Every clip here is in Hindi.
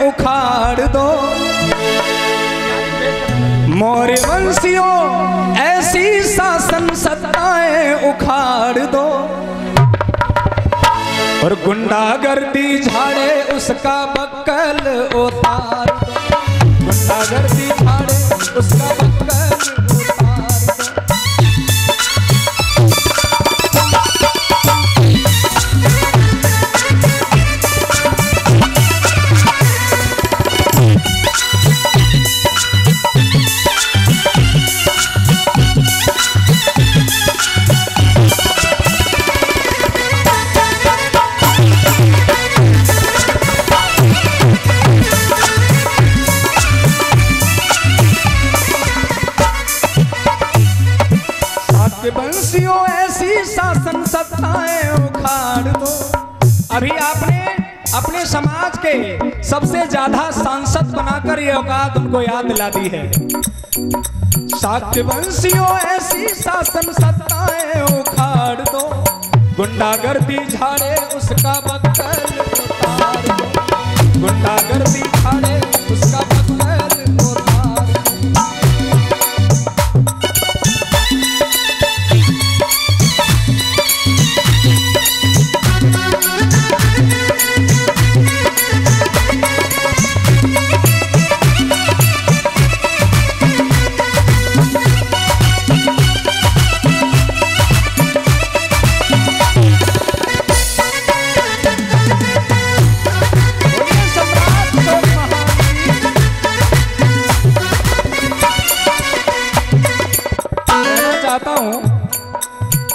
उखाड़ दो। मौर्य वंशियों ऐसी शासन सत्ताएं उखाड़ दो, और गुंडागर्दी झाड़े उसका बक्कल उतार दो। गुंडागर्दी झाड़े उसका बक्कल उतार दो। वंशियों ऐसी शासन सत्ताएं उखाड़ दो। अभी आपने अपने समाज के सबसे ज्यादा सांसद बनाकर ये औकात उनको याद दिला दी है। शाक्य वंशियों ऐसी शासन सत्ताएं उखाड़ दो, गुंडागर्दी झाड़े उसका बक्कल उतार दो। गुंडागर्दी झाड़े उसका बक्कल उतार दो।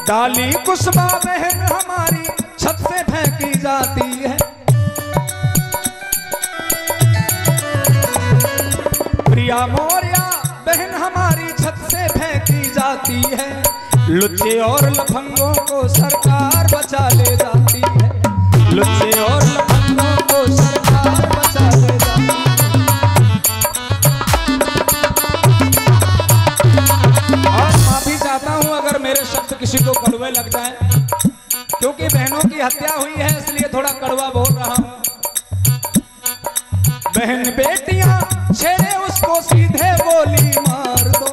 डाली कुसबा बहन हमारी छत से फेंकी जाती है। प्रिया मौर्या बहन हमारी छत से फेंकी जाती है। लुच्चे और लफंगों को सरकार बचा ले जाती है। लुच्चे और लफंगों को सरकार बचा ले जाती है। और माफी चाहता हूं अगर मेरे शब्द किसी को कड़वे लग जाए, क्योंकि बहनों की हत्या हुई है इसलिए थोड़ा कड़वा बोल रहा हूं। बहन बेटियां छेड़े उसको सीधे गोली मार दो।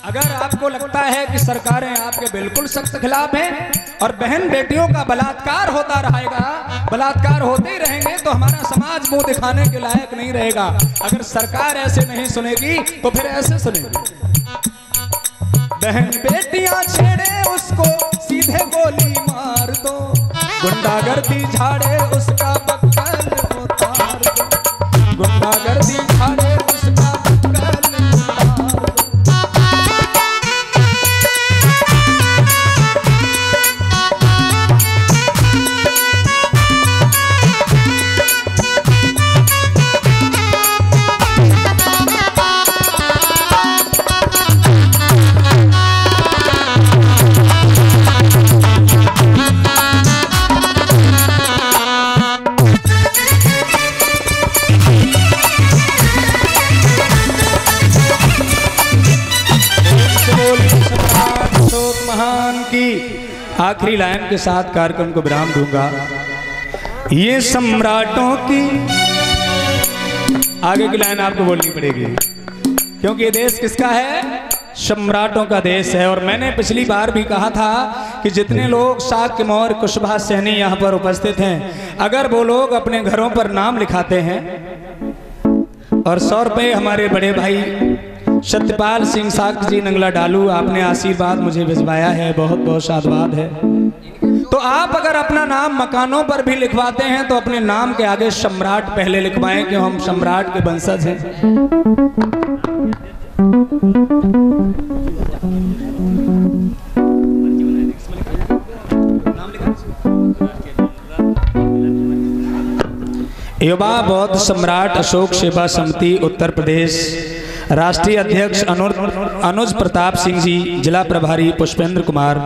अगर आपको लगता है कि सरकारें आपके बिल्कुल सख्त खिलाफ हैं और बहन बेटियों का बलात्कार होता रहेगा, बलात्कार होते ही रहेंगे, तो हमारा समाज मुंह दिखाने के लायक नहीं रहेगा। अगर सरकार ऐसे नहीं सुनेगी तो फिर ऐसे सुनेगी। बहन बेटियां छेड़े उसको सीधे गोली मार दो। गुंडागर्दी झाड़े उसका बक्कल उतार दो। गुंडागर्दी झाड़े उसका बक्कल उतार दो। आखिरी लाइन के साथ कार्यक्रम को विराम दूंगा। ये सम्राटों की, आगे की लाइन आपको बोलनी पड़ेगी क्योंकि ये देश किसका है? सम्राटों का देश है। और मैंने पिछली बार भी कहा था कि जितने लोग शाक्य मौर्य कुशभा सैनी यहाँ पर उपस्थित हैं, अगर वो लोग अपने घरों पर नाम लिखाते हैं और 100 रुपये हमारे बड़े भाई सत्यपाल सिंह शाक्य जी नंगला डालू, आपने आशीर्वाद मुझे भिजवाया है, बहुत बहुत साधुवाद है। तो आप अगर अपना नाम मकानों पर भी लिखवाते हैं तो अपने नाम के आगे सम्राट पहले लिखवाएं कि हम सम्राट के वंशज हैं। युवा बौद्ध सम्राट अशोक सेवा समिति उत्तर प्रदेश, राष्ट्रीय अध्यक्ष अनुज प्रताप सिंह जी, जिला प्रभारी पुष्पेंद्र कुमार,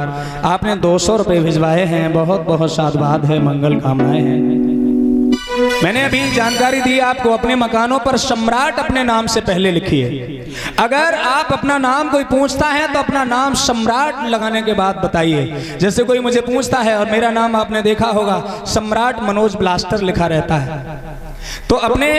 आपने 200 रुपये भिजवाए हैं, बहुत बहुत साधुवाद है, मंगल कामनाएं हैं। मैंने अभी जानकारी दी आपको, अपने मकानों पर सम्राट अपने नाम से पहले लिखिए। अगर आप अपना नाम कोई पूछता है तो अपना नाम सम्राट लगाने के बाद बताइए। जैसे कोई मुझे पूछता है और मेरा नाम आपने देखा होगा सम्राट मनोज ब्लास्टर लिखा रहता है, तो अपने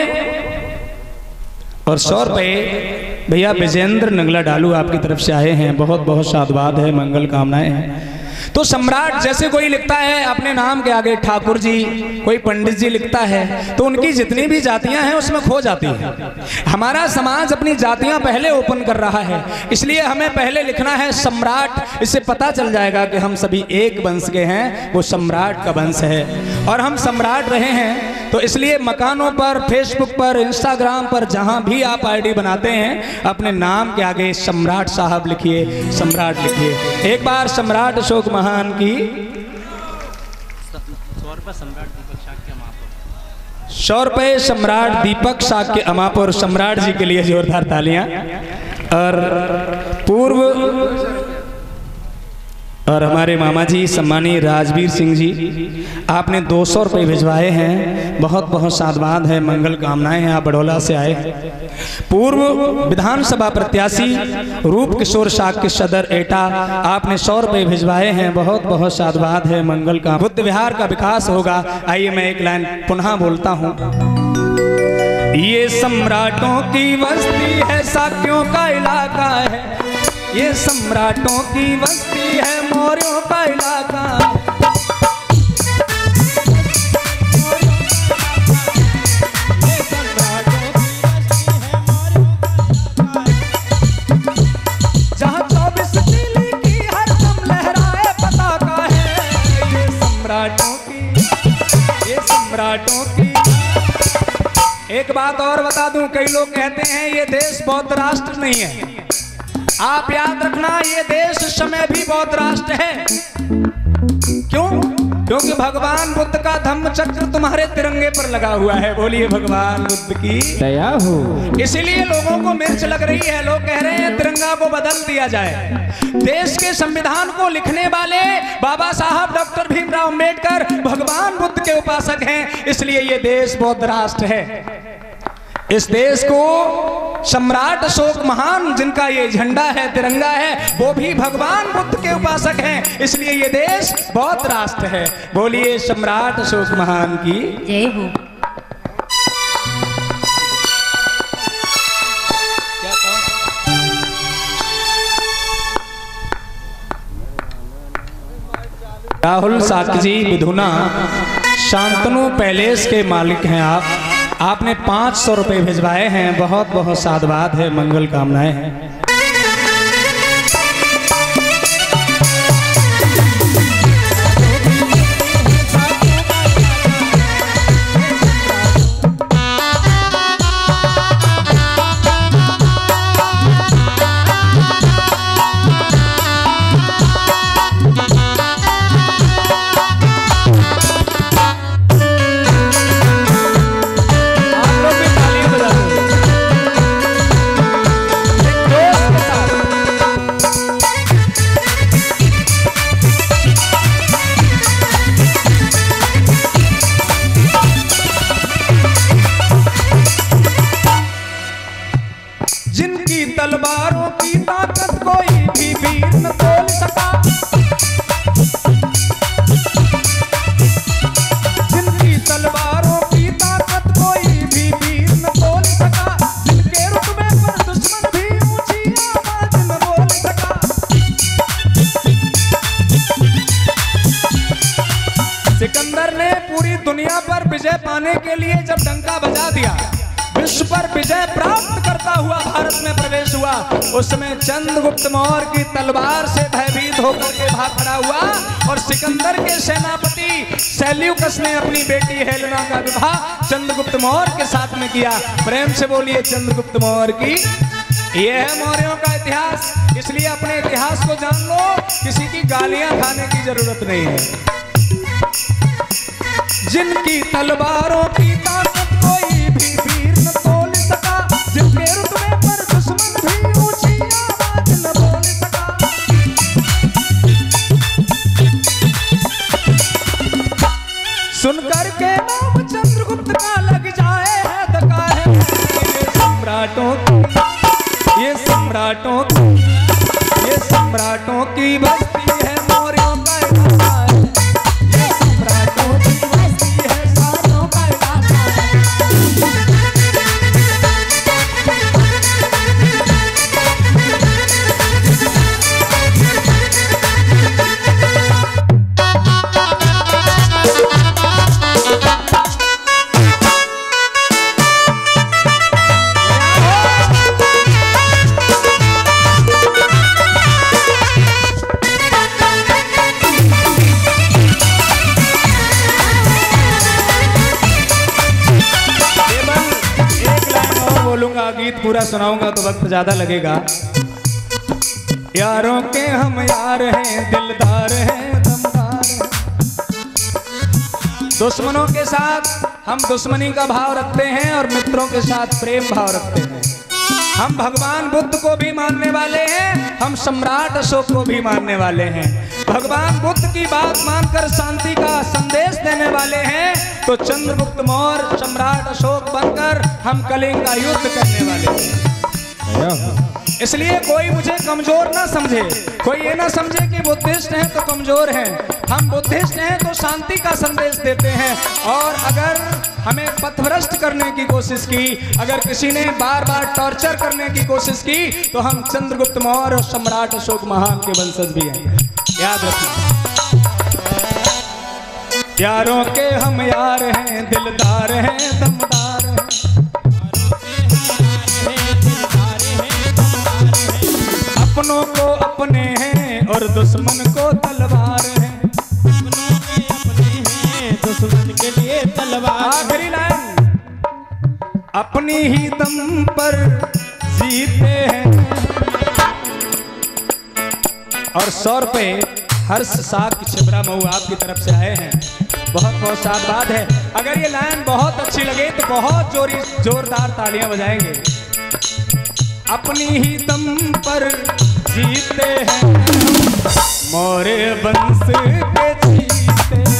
और 100 रुपये भैया विजेंद्र नंगला डालू आपकी तरफ से आए हैं, बहुत बहुत साधुवाद है, मंगल कामनाएं हैं। तो सम्राट जैसे कोई लिखता है अपने नाम के आगे ठाकुर जी, कोई पंडित जी लिखता है तो उनकी जितनी भी जातियां हैं उसमें खो जाती हैं। हमारा समाज अपनी जातियां पहले ओपन कर रहा है, इसलिए हमें पहले लिखना है सम्राट। इससे पता चल जाएगा कि हम सभी एक वंश के हैं, वो सम्राट का वंश है और हम सम्राट रहे हैं। तो इसलिए मकानों पर, फेसबुक पर, इंस्टाग्राम पर, जहां भी आप आईडी बनाते हैं अपने नाम के आगे सम्राट साहब लिखिए, सम्राट लिखिए। एक बार सम्राट अशोक महान की 100 रुपये सम्राट दीपक शाक्य अमापुर, सम्राट जी के लिए जोरदार तालियां। और हमारे मामा जी सम्मानीय राजवीर सिंह जी, आपने 200 रुपये भिजवाए हैं, बहुत बहुत साधुवाद है, मंगल कामनाएं हैं, आप बड़ौला से आए। पूर्व विधानसभा प्रत्याशी रूप किशोर शाक्य सदर एटा, आपने 100 रुपये भिजवाए हैं, बहुत बहुत साधुवाद है, मंगल का। बुद्ध विहार का विकास होगा। आइए मैं एक लाइन पुनः बोलता हूँ। ये सम्राटों की बस्ती है, शाक्यों का इलाका है, ये सम्राटों की बस्ती है, मौर्यों का इलाका। ये सम्राटों की बस्ती है, मौर्यों का इलाका। जहाँ 24 तीली की हरदम लहराए पताका है, ये सम्राटों की। एक बात और बता दूं, कई लोग कहते हैं ये देश बौद्ध राष्ट्र नहीं है। आप याद रखना, ये देश इस समय भी बौद्ध राष्ट्र है। क्यों? क्योंकि भगवान बुद्ध का धम्म चक्र तुम्हारे तिरंगे पर लगा हुआ है। बोलिए भगवान बुद्ध की दया हो। इसीलिए लोगों को मिर्च लग रही है, लोग कह रहे हैं तिरंगा को बदल दिया जाए। देश के संविधान को लिखने वाले बाबा साहब डॉक्टर भीमराव अंबेडकर भगवान बुद्ध के उपासक हैं, इसलिए ये देश बौद्ध राष्ट्र है। इस देश को सम्राट अशोक महान, जिनका ये झंडा है, तिरंगा है, वो भी भगवान बुद्ध के उपासक हैं, इसलिए ये देश बौद्ध राष्ट्र है। बोलिए सम्राट अशोक महान की जय हो। राहुल साकी जी विधुना, शांतनु पैलेस के मालिक हैं आप, आपने 500 रुपये भिजवाए हैं, बहुत बहुत साधुवाद है, मंगल कामनाएं हैं। तलवारों की ताकत कोई भी वीर न तोल सका, जिनकी तलवारों की ताकत कोई भी वीर न तोल सका, जिनके रुतबे पर दुश्मन भी ऊंची आवाज में बोल सका। सिकंदर ने पूरी दुनिया पर विजय पाने के लिए जब डंका बजा दिया, विश्व पर विजय प्राप्त करता हुआ भारत में प्रवेश हुआ, उसमें चंद्रगुप्त मौर्य की तलवार से भयभीत होकर के भाग खड़ा हुआ और सिकंदर के सेनापति सेल्यूकस ने अपनी बेटी हेलेना का विवाह चंद्रगुप्त मौर्य के साथ में किया। प्रेम से बोलिए चंद्रगुप्त मौर्य की। यह है मौर्यों का इतिहास, इसलिए अपने इतिहास को जान लो, किसी की गालियां खाने की जरूरत नहीं है। जिनकी तलवारों की ताकत कोई भी वीर न तोल सका, जिनके रुतबे पर दुश्मन भी ऊंची आवाज न बोल सका। सुनकर के नाम चंद्रगुप्त सम्राटों की बस्ती है, मोरियों का इलाका है। ये सम्राटों की बस्ती है, साधुओं का इलाका है। गीत पूरा सुनाऊंगा तो वक्त ज्यादा लगेगा। यारों के हम यार हैं, दिलदार हैं, दमदार हैं। दुश्मनों के साथ हम दुश्मनी का भाव रखते हैं और मित्रों के साथ प्रेम भाव रखते हैं। हम भगवान बुद्ध को भी मानने वाले हैं, हम सम्राट अशोक को भी मानने वाले हैं। भगवान बुद्ध की बात मानकर शांति का संदेश देने वाले हैं, तो चंद्रगुप्त मौर्य सम्राट अशोक बनकर हम कलिंग का युद्ध करने वाले हैं। इसलिए कोई मुझे कमजोर ना समझे, कोई ये ना समझे कि बुद्धिस्ट हैं तो कमजोर हैं। हम बुद्धिस्ट हैं तो शांति का संदेश देते हैं। और अगर हमें पथभ्रष्ट करने की कोशिश की, अगर किसी ने बार बार टॉर्चर करने की कोशिश की, तो हम चंद्रगुप्त मौर्य और सम्राट अशोक महान के वंशज भी हैं, याद रखना। यारों के हम यार हैं, दिलदार हैं, दमदार हैं। अपनों को अपने हैं और दुश्मन को तलवार है। अपनों के अपने हैं, दुश्मन के लिए तलवार। आखिरी लाइन, अपनी ही दम पर जीते हैं। और 100 रुपए हर्ष साग छिबरा मऊ आपकी तरफ से आए हैं, बहुत बहुत साधुवाद है। अगर ये लाइन बहुत अच्छी लगे तो बहुत जोरदार तालियां बजाएंगे। अपनी ही दम पर जीते हैं, मौर्य वंश के जीते हैं।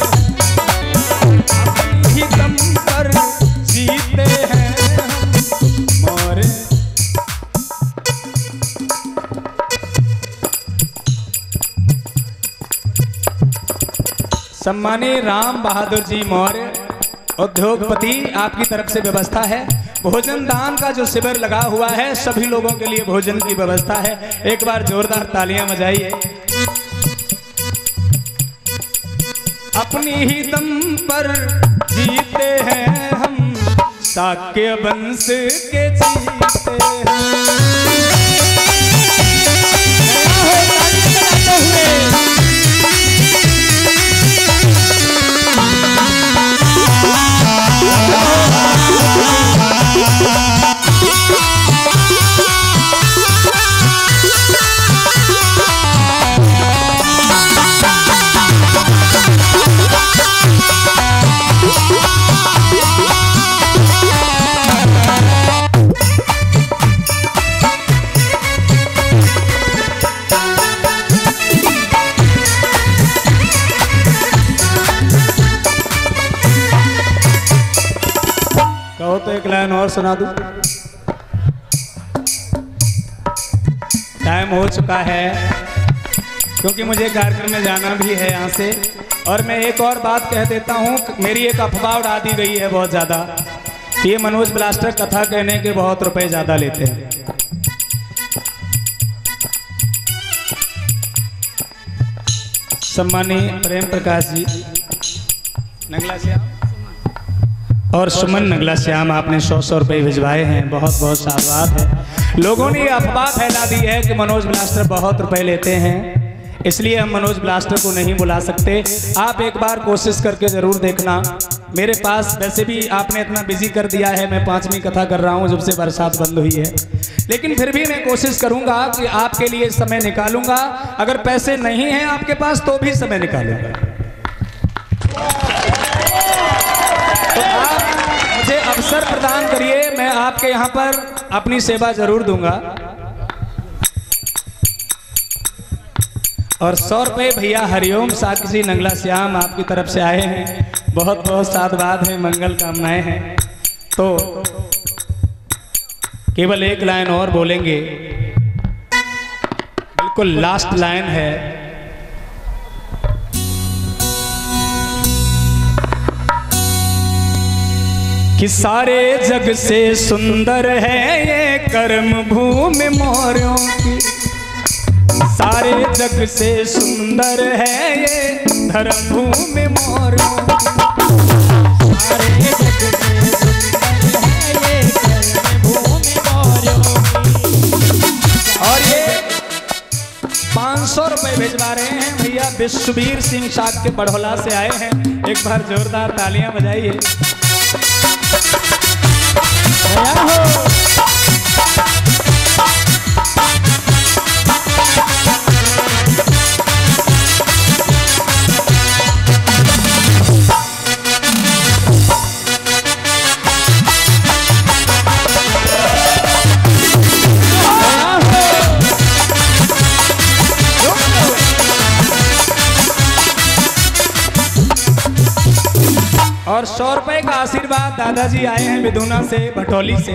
अपनी ही दम पर जीते हैं मौर्य। सम्मानीय राम बहादुर जी मौर्य उद्योगपति, आपकी तरफ से व्यवस्था है। भोजन दान का जो शिविर लगा हुआ है, सभी लोगों के लिए भोजन की व्यवस्था है। एक बार जोरदार तालियां बजाइए। अपनी ही दम पर जीते हैं हम, शाक्य वंश के जीते हैं। तो एक लाइन और सुना दूं। टाइम हो चुका है, क्योंकि मुझे कार्यक्रम में जाना भी है यहाँ से। और मैं एक और बात कह देता हूँ, मेरी एक अफवाह उड़ा दी गई है बहुत ज़्यादा, ये मनोज ब्लास्टर कथा कहने के बहुत रुपए ज़्यादा लेते हैं। सम्मानीय प्रेम प्रकाश जी नगला श्याम और सुमन नगला श्याम, आपने 100 रुपये भिजवाए हैं, बहुत बहुत साधुवाद है। लोगों ने अफवाह फैला दी है कि मनोज ब्लास्टर बहुत रुपए लेते हैं, इसलिए हम मनोज ब्लास्टर को नहीं बुला सकते। आप एक बार कोशिश करके ज़रूर देखना। मेरे पास वैसे भी आपने इतना बिजी कर दिया है, मैं 5वीं कथा कर रहा हूँ जब से बरसात बंद हुई है, लेकिन फिर भी मैं कोशिश करूँगा कि आपके लिए समय निकालूंगा। अगर पैसे नहीं हैं आपके पास तो भी समय निकालूंगा। तो आप मुझे अवसर प्रदान करिए, मैं आपके यहाँ पर अपनी सेवा जरूर दूंगा। और 100 रुपये भैया हरिओम साक्षी नगला श्याम आपकी तरफ से आए हैं, बहुत बहुत साधुवाद है, मंगल कामनाएं हैं। तो केवल एक लाइन और बोलेंगे। बिल्कुल लास्ट लाइन है। कि सारे जग से सुंदर है ये कर्म भूमि मोरों की, सारे जग से सुंदर है ये धर्म भूमि मोरों की, सारे जग से सुंदर है ये कर्म भूमि मोरों की। और ये 500 रुपए भिजवा रहे हैं भैया विश्ववीर सिंह साग के बड़ौला से आए हैं। एक बार जोरदार तालियां बजाइए। और 100 रुपए का आशीर्वाद दादाजी आए हैं विधुना से, भटोली से।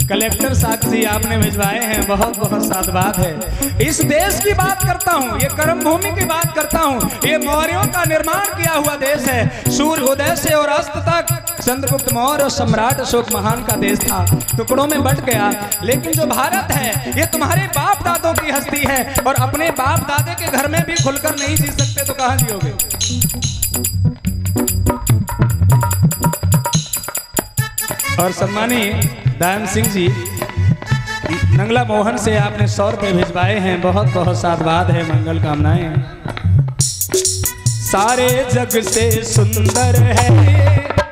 कलेक्टर साहब जी आपने भिजवाए हैं, बहुत बहुत साधुवाद है। इस देश की बात करता हूँ, ये कर्म भूमि की बात करता हूँ। ये मौर्यों का निर्माण किया हुआ देश है। सूर्य उदय से और अस्त तक चंद्रगुप्त मौर्य और सम्राट अशोक महान का देश था, टुकड़ों में बट गया। लेकिन जो भारत है ये तुम्हारे बाप दादों की हस्ती है, और अपने बाप दादे के घर में भी खुलकर नहीं जी सकते तो कहाँ जियोगे। और सम्मानीय दयान सिंह जी नंगला मोहन से आपने 100 रुपए भिजवाए हैं, बहुत बहुत साधुवाद है, मंगल कामनाएं हैं। सारे जग से सुंदर है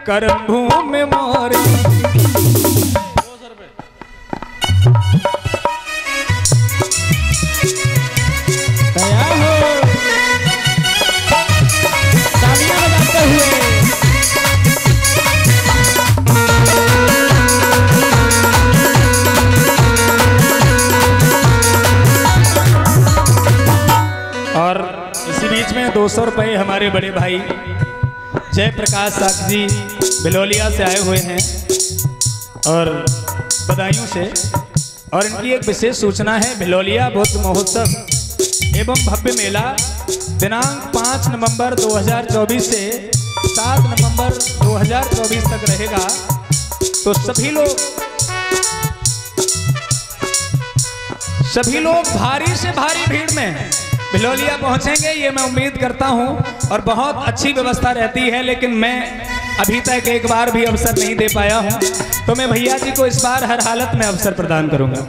कर्म भूमि मोरी। दया हो तालियां बजाते हुए। और इसी बीच में 200 रुपए हमारे बड़े भाई जय प्रकाश साख जी बिलोलिया से आए हुए हैं, और बधाइयों से। और इनकी एक विशेष सूचना है, बिलोलिया बुद्ध महोत्सव एवं भव्य मेला दिनांक 5 नवंबर 2024 से 7 नवंबर 2024 तक रहेगा। तो सभी लोग भारी से भारी भीड़ में बिलोलिया पहुंचेंगे, ये मैं उम्मीद करता हूं। और बहुत अच्छी व्यवस्था रहती है, लेकिन मैं अभी तक एक बार भी अवसर नहीं दे पाया हूं, तो मैं भैया जी को इस बार हर हालत में अवसर प्रदान करूंगा।